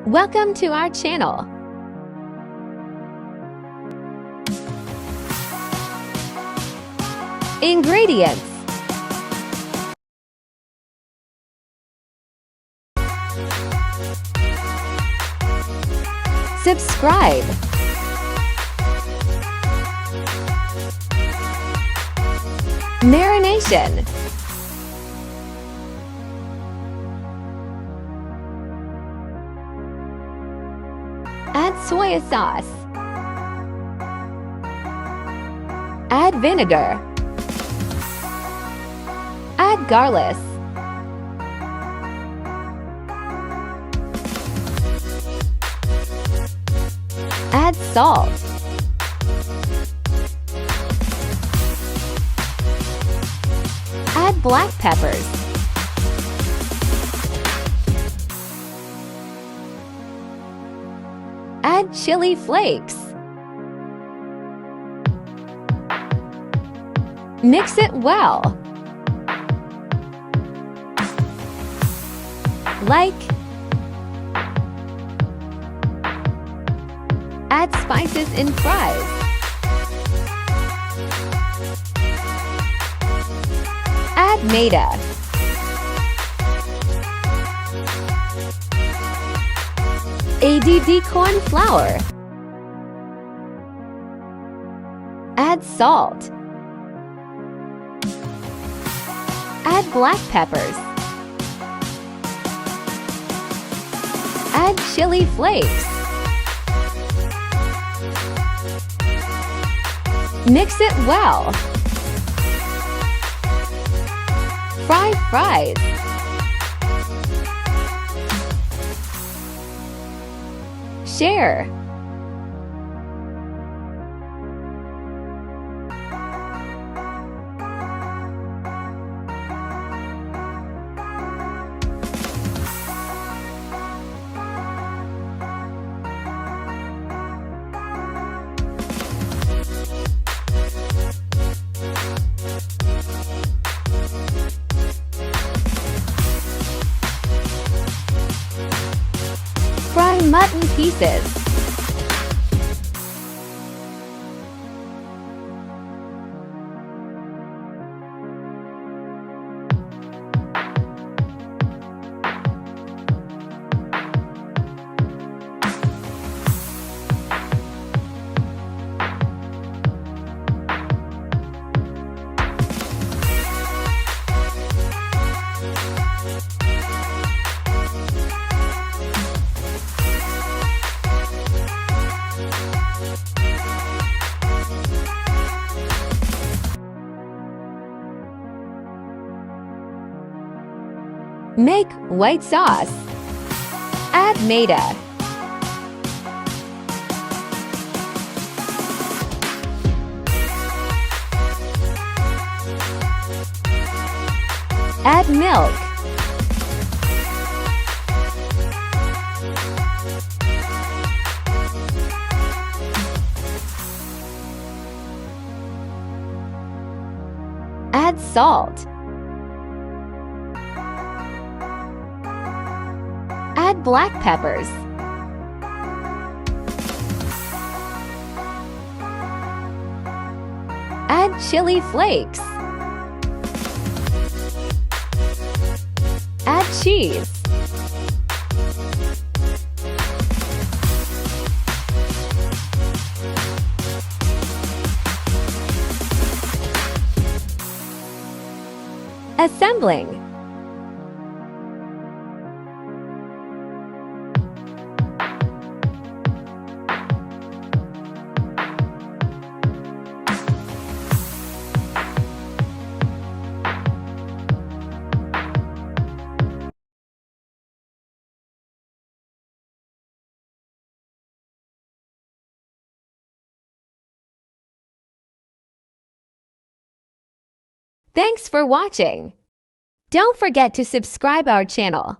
Welcome to our channel. Ingredients: subscribe, marination, add soya sauce, add vinegar, add garlic, add salt, add black peppers, add chili flakes, mix it well, add spices in fries, add Maida, add corn flour, add salt, add black peppers, add chili flakes, mix it well, fry fries, share, fry mutton pieces, make white sauce, add Maida, add milk, add salt, add black peppers, add chili flakes, add cheese, assembling, Thanks for watching. Don't forget to subscribe our channel.